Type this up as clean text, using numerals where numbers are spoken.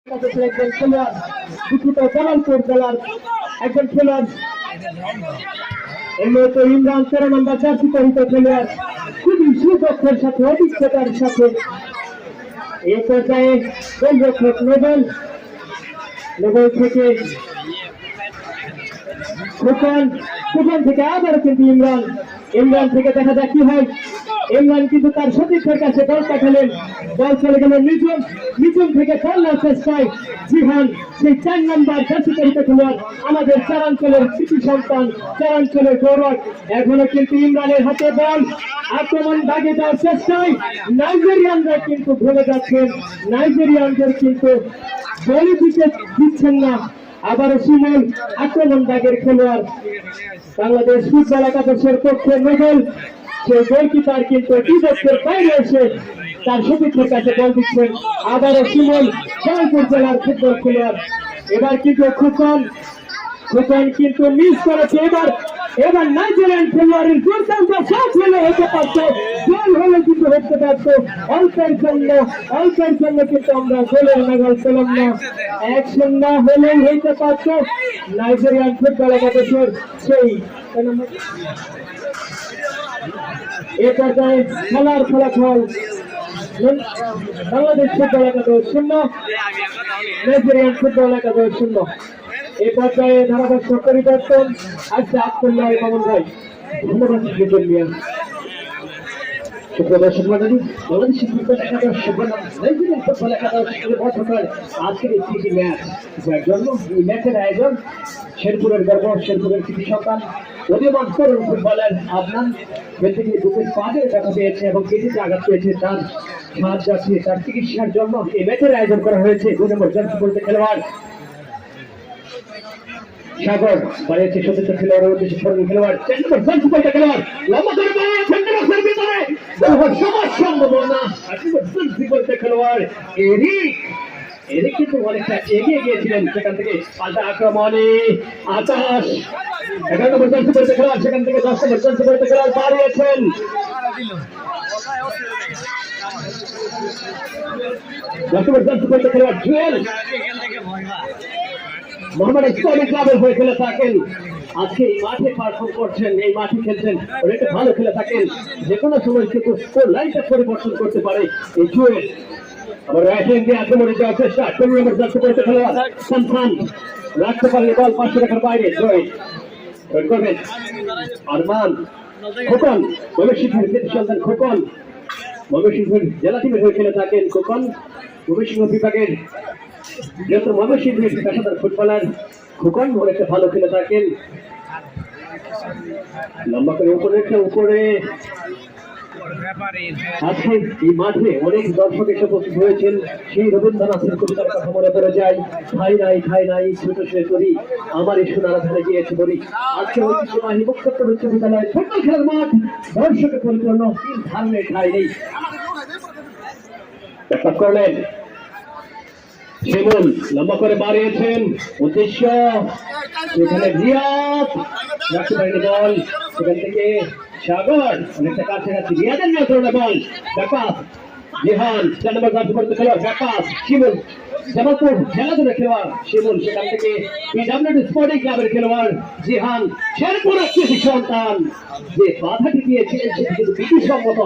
একজন খেলোয়াড় দুঃখিত জামালপুর জেলার একজন খেলোয়াড় এই মুহূর্তে ইমরান 13 নম্বর জার্সি পরিহিত খেলোয়াড় খুবই সুদক্ষের সাথে অভিজ্ঞতার সাথে এই পর্যায়ে গোলরক্ষক নোবেল থেকে খুকন থেকে আবারও কিন্তু ইমরান থেকে দেখা যাক কি হয়। ইমরান কিন্তু তার সতীর্থের কাছে বল পাঠালেন, বল চলে গেল নিচুম থেকে খেলার চেষ্টায় জিহান সেই 4 নম্বর জার্সি পরিহিত খেলোয়াড় আমাদের চারাঞ্চলের কৃষি সন্তান, চারাঞ্চলের গৌরব। এখনো কিন্তু ইমরানের হাতে বল, আক্রমণ ভাগে যাওয়ার চেষ্টায় নাইজেরিয়ানরা কিন্তু ভুলে যাচ্ছেন, নাইজেরিয়ানদের কিন্তু বলই দিচ্ছেন না। আবারও সুমন আক্রমণ ভাগের খেলোয়াড় বাংলাদেশ ফুটবল একাদশের পক্ষে নোবেল সেই গোলকিপার কিন্তু বিপক্ষের বাইরে এসে তার সতীর্থের কাছে বল দিচ্ছেন। আবারও সুমন জামালপুর জেলার ফুটবল খেলোয়াড়, এবার কিন্তু খুকন কিন্তু মিস করেছে। এবার নাইজেরিয়ান খেলোয়াড়ের দুর্দান্ত শট হলে হতে পারত, গোল হলে কিন্তু হতে পারত। অল্পের জন্য কিন্তু আমরা গোলের নাগাল পেলাম না। 1-0 হলেই হইতে পারত। নাইজেরিয়ান ফুটবল একাদশের সেই এ পর্যায়ে খেলার ফলাফল বাংলাদেশ ফুটবল একাদশ 0, নাইজেরিয়ান ফুটবল একাদশ 0। এই পর্যায়ে ধারাভাষ্য পরিবর্তন আসছে আব্দুল্লাহ মামুন ভাই। ধন্যবাদ দর্শক মন্ডলী, বাংলাদেশ ফুটবল একাদশ নাইজেরিয়ান ফুটবল একাদশ আজকের এই প্রীতি ম্যাচ, যার জন্য এই ম্যাচের আয়োজন শেরপুরের গর্ব, শেরপুরের কৃষি সন্তান উদীয়মান তরুণ ফুটবলার আদনান খেলতে গিয়ে বুকের পাঁজরে ব্যথা পেয়েছে এবং কেজিতে আঘাত পেয়েছে। তার সাহায্যার্থে তার চিকিৎসার জন্য এই ম্যাচের আয়োজন করা হয়েছে। 2 নম্বর জার্সি পরিহিত খেলোয়াড় সাগর বাড়িয়েছে সতীর্থ খেলোয়াড়ের উদ্দেশ্যে সরল খেলোয়াড় 4 নম্বর জার্সি পরিহিত খেলোয়াড় লম্বা ধরে বাড়িয়েছেন বক্সের ভিতরে সমাজ সম্ভাবনা 8 নম্বর জার্সি পরিহিত খেলোয়াড় এরিক কিন্তু অনেকটা এগিয়ে গিয়েছিলেন, সেখান থেকে পাল্টা আক্রমণে আকাশ 11 নম্বর জার্সি পরিহিত খেলোয়াড় সেখান থেকে 10 নম্বর জার্সি পরিহিত খেলোয়াড় বাড়িয়েছেন 10 নম্বর জার্সি পরিহিত খেলোয়াড় জুয়েল মোহাম্মদ ইসলামিক ক্লাবের হয়ে খেলে থাকেন। আজকে এই মাঠে পারফর্ম করছেন, এই মাঠে খেলছেন, অনেকটা ভালো খেলে থাকেন। যে কোনো সময় কিন্তু স্কোর লাইনটা পরিবর্তন করতে পারে এই জুয়েল। আবার রাইট হ্যান্ড দিয়ে আক্রমণে যাওয়ার চেষ্টা 20 নম্বর জার্সি পরিহিত খেলোয়াড় সামসান রাখতে পারে বল 500 টাকার বাইরে। জয় করবেন আরমান খোকন, ময়মনসিংহের কৃষি সন্তান খোকন, ময়মনসিংহের জেলা টিমের হয়ে খেলে থাকেন খোকন। ময়মনসিংহ বিভাগের যেহেতু ময়মনসিংহের পেশাদার ফুটবলার খোকন অনেকটা ভালো খেলে থাকেন। লম্বা করে উপরে আজকে এই মাঠে অনেক দর্শক এসে উপস্থিত হয়েছেন। সেই রবীন্দ্রনাথের কবিতার কথা মনে পড়ে যায়, খাই নাই ছোট শেষ করি আমার এই সোনার ধারে গিয়েছে বলি। আজকে ঐতিহ্যবাহী মুক্তত্ব বিশ্ববিদ্যালয়ের ফুটবল খেলার মাঠ দর্শকে পরিপূর্ণ, ধারণের ঠাঁই নেই। করলেন শিমুল লম্বা করে বাড়িয়েছেন উদ্দেশ্য সেখানে রিয়াদ রাখতে পারেনি বল, সেখান থেকে সাগর অনেকটা কাছাকাছি রিয়াদের নিয়ন্ত্রণে বল ব্যাপাস জিহান 4 নম্বর জার্সি পরিহিত খেলোয়াড় ব্যাপাস শিমুল জামালপুর খেলাধুলা খেলোয়াড় শিমুল সেখান থেকে পিডব্লিউডি স্পোর্টিং ক্লাবের খেলোয়াড় জিহান শেরপুরের কৃষি সন্তান যে বাধাটি দিয়েছিলেন সেটি কিন্তু বিধিসম্মত